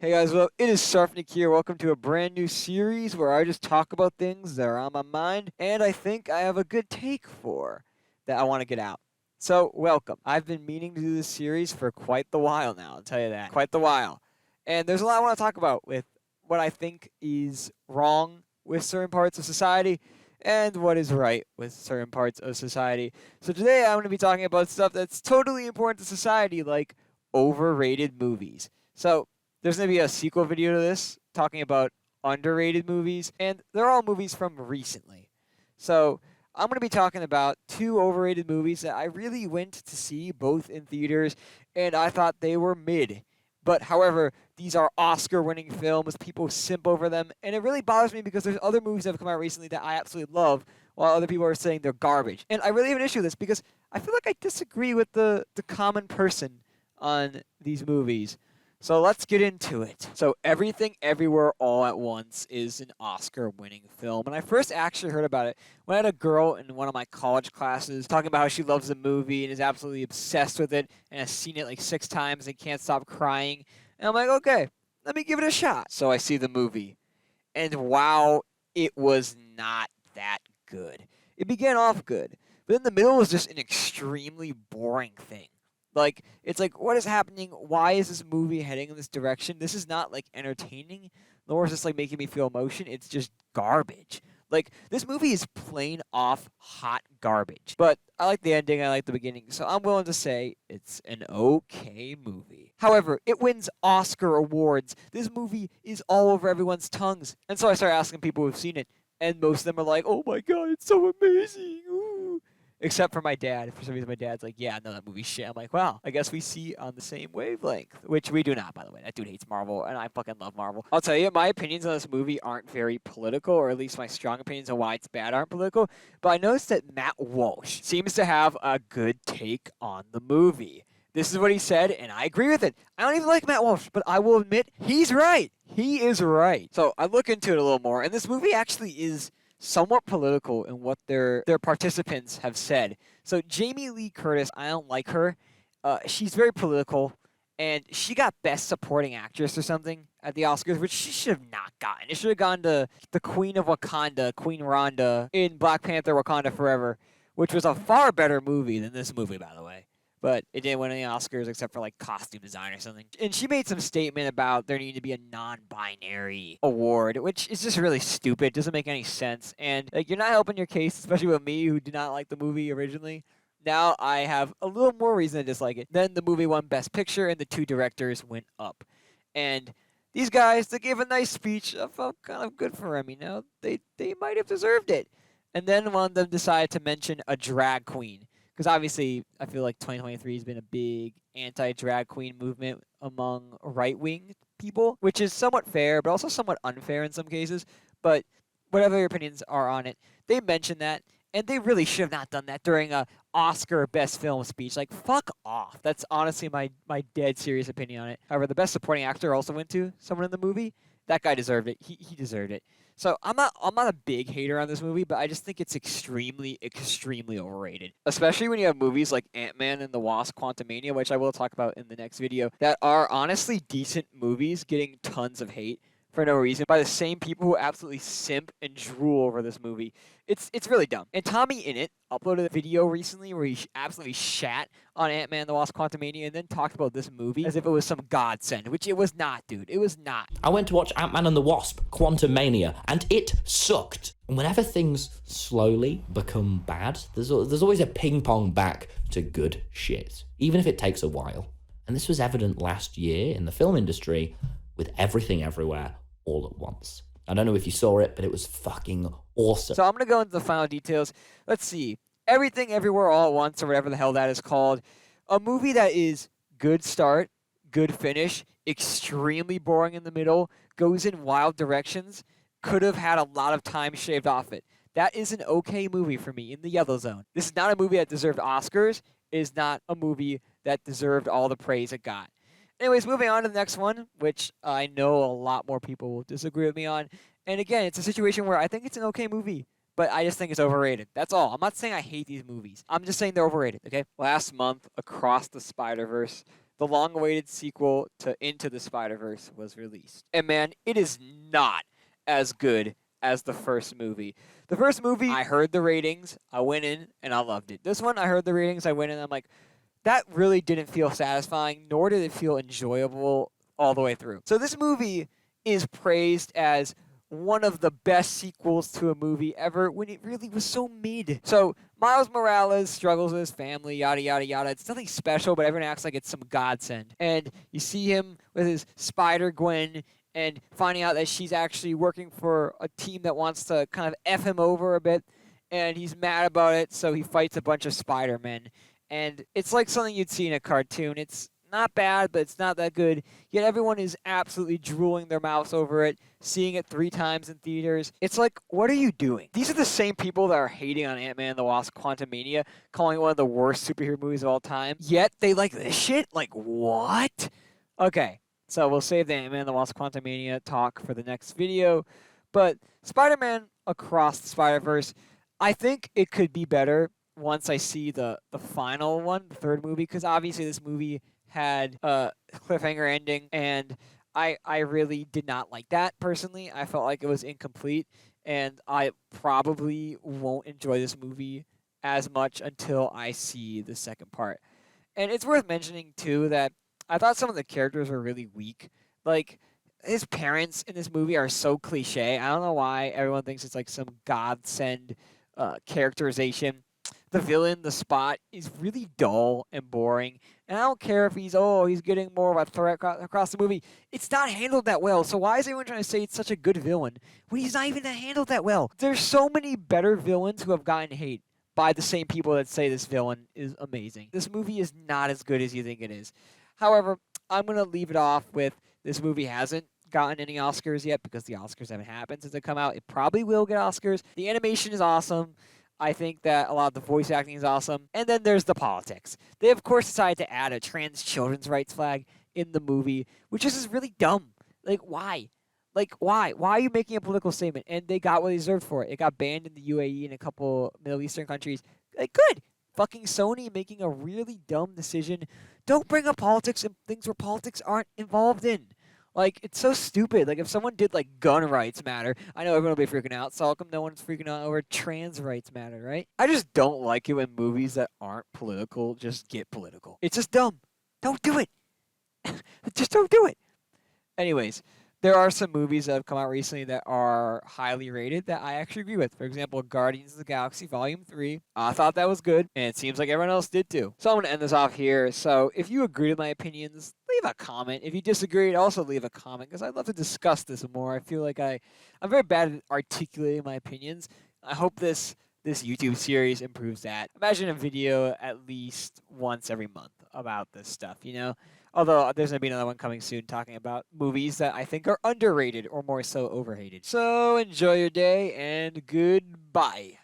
Hey guys, well, it is Sarfnic here. Welcome to a brand new series where I just talk about things that are on my mind and I think I have a good take for that I want to get out. So, welcome. I've been meaning to do this series for quite the while now, I'll tell you that. Quite the while. And there's a lot I want to talk about with what I think is wrong with certain parts of society and what is right with certain parts of society. So, today I'm going to be talking about stuff that's totally important to society, like overrated movies. So, there's going to be a sequel video to this talking about underrated movies, and they're all movies from recently. So I'm going to be talking about two overrated movies that I really went to see both in theaters, and I thought they were mid. But however, these are Oscar-winning films. People simp over them, and it really bothers me because there's other movies that have come out recently that I absolutely love, while other people are saying they're garbage. And I really have an issue with this because I feel like I disagree with the common person on these movies. So let's get into it. So Everything Everywhere All at Once is an Oscar-winning film. And I first actually heard about it when I had a girl in one of my college classes talking about how she loves the movie and is absolutely obsessed with it and has seen it like 6 times and can't stop crying. And I'm like, okay, let me give it a shot. So I see the movie. And wow, it was not that good. It began off good, but in the middle was just an extremely boring thing. Like, it's like, what is happening? Why is this movie heading in this direction? This is not, like, entertaining, nor is this, like, making me feel emotion. It's just garbage. Like, this movie is plain off hot garbage. But I like the ending, I like the beginning, so I'm willing to say it's an okay movie. However, it wins Oscar awards. This movie is all over everyone's tongues. And so I started asking people who've seen it, and most of them are like, oh my god, it's so amazing. Ooh. Except for my dad. For some reason, my dad's like, yeah, no, that movie's shit. I'm like, wow, I guess we see on the same wavelength. Which we do not, by the way. That dude hates Marvel, and I fucking love Marvel. I'll tell you, my opinions on this movie aren't very political, or at least my strong opinions on why it's bad aren't political. But I noticed that Matt Walsh seems to have a good take on the movie. This is what he said, and I agree with it. I don't even like Matt Walsh, but I will admit, he's right. He is right. So I look into it a little more, and this movie actually is somewhat political in what their participants have said. So Jamie Lee Curtis, I don't like her. She's very political, and she got Best Supporting Actress or something at the Oscars, which she should have not gotten. It should have gone to the Queen of Wakanda, Queen Rhonda, in Black Panther: Wakanda Forever, which was a far better movie than this movie, by the way. But it didn't win any Oscars except for like costume design or something. And she made some statement about there needing to be a non-binary award, which is just really stupid. Doesn't make any sense. And like, you're not helping your case, especially with me who did not like the movie originally. Now I have a little more reason to dislike it. Then the movie won Best Picture and the two directors went up. And these guys, they gave a nice speech. I felt kind of good for them, you know. They might have deserved it. And then one of them decided to mention a drag queen. Because obviously, I feel like 2023 has been a big anti-drag queen movement among right-wing people, which is somewhat fair, but also somewhat unfair in some cases. But whatever your opinions are on it, they mentioned that, and they really should have not done that during a Oscar Best Film speech. Like, fuck off. That's honestly my dead serious opinion on it. However, the Best Supporting Actor also went to someone in the movie. That guy deserved it. He deserved it. So I'm not a big hater on this movie, but I just think it's extremely overrated. Especially when you have movies like Ant-Man and the Wasp: Quantumania, which I will talk about in the next video, that are honestly decent movies getting tons of hate for no reason by the same people who absolutely simp and drool over this movie. It's really dumb. And Tommy Innit uploaded a video recently where he absolutely shat on Ant-Man and the Wasp: Quantumania and then talked about this movie as if it was some godsend, which it was not, dude. It was not. I went to watch Ant-Man and the Wasp: Quantumania, and it sucked. And whenever things slowly become bad, there's always a ping-pong back to good shit, even if it takes a while. And this was evident last year in the film industry with Everything Everywhere All at Once. I don't know if you saw it, but it was fucking awesome. So I'm going to go into the final details. Let's see. Everything Everywhere All at Once, or whatever the hell that is called. A movie that is good start, good finish, extremely boring in the middle, goes in wild directions, could have had a lot of time shaved off it. That is an okay movie for me in the yellow zone. This is not a movie that deserved Oscars. It is not a movie that deserved all the praise it got. Anyways, moving on to the next one, which I know a lot more people will disagree with me on. And again, it's a situation where I think it's an okay movie, but I just think it's overrated. That's all. I'm not saying I hate these movies. I'm just saying they're overrated, okay? Last month, across the Spiderverse, the long-awaited sequel to Into the Spider-Verse was released. And man, it is not as good as the first movie. The first movie, I heard the ratings, I went in, and I loved it. This one, I heard the ratings, I went in, and I'm like, that really didn't feel satisfying, nor did it feel enjoyable all the way through. So this movie is praised as one of the best sequels to a movie ever when it really was so mid. So Miles Morales struggles with his family, yada, yada, yada. It's nothing special, but everyone acts like it's some godsend. And you see him with his Spider-Gwen and finding out that she's actually working for a team that wants to kind of F him over a bit. And he's mad about it, so he fights a bunch of Spider-Men. And it's like something you'd see in a cartoon. It's not bad, but it's not that good. Yet everyone is absolutely drooling their mouths over it, seeing it 3 times in theaters. It's like, what are you doing? These are the same people that are hating on Ant-Man and the Wasp: Quantumania, calling it one of the worst superhero movies of all time. Yet they like this shit? Like, what? Okay, so we'll save the Ant-Man and the Wasp: Quantumania talk for the next video. But Spider-Man Across the Spider-Verse, I think it could be better once I see the final one, the third movie, because obviously this movie had a cliffhanger ending, and I really did not like that personally. I felt like it was incomplete, and I probably won't enjoy this movie as much until I see the second part. And it's worth mentioning too that I thought some of the characters were really weak. Like, his parents in this movie are so cliche. I don't know why everyone thinks it's like some godsend characterization. The villain, the Spot, is really dull and boring. And I don't care if he's getting more of a threat across the movie. It's not handled that well. So why is everyone trying to say it's such a good villain when he's not even handled that well? There's so many better villains who have gotten hate by the same people that say this villain is amazing. This movie is not as good as you think it is. However, I'm going to leave it off with this movie hasn't gotten any Oscars yet because the Oscars haven't happened since they come out. It probably will get Oscars. The animation is awesome. I think that a lot of the voice acting is awesome. And then there's the politics. They, of course, decided to add a trans children's rights flag in the movie, which is just really dumb. Like, why? Like, why? Why are you making a political statement? And they got what they deserved for it. It got banned in the UAE and a couple Middle Eastern countries. Like, good. Fucking Sony making a really dumb decision. Don't bring up politics and things where politics aren't involved in. Like, it's so stupid. Like, if someone did, like, gun rights matter, I know everyone will be freaking out, so how come no one's freaking out over trans rights matter, right? I just don't like it when movies that aren't political just get political. It's just dumb. Don't do it. Just don't do it. Anyways, there are some movies that have come out recently that are highly rated that I actually agree with. For example, Guardians of the Galaxy Volume 3. I thought that was good, and it seems like everyone else did too. So I'm going to end this off here. So if you agree with my opinions, leave a comment. If you disagreed, also leave a comment, because I'd love to discuss this more. I feel like I'm very bad at articulating my opinions. I hope this YouTube series improves that. Imagine a video at least once every month about this stuff, you know? Although there's going to be another one coming soon talking about movies that I think are underrated or more so overrated. So enjoy your day and goodbye.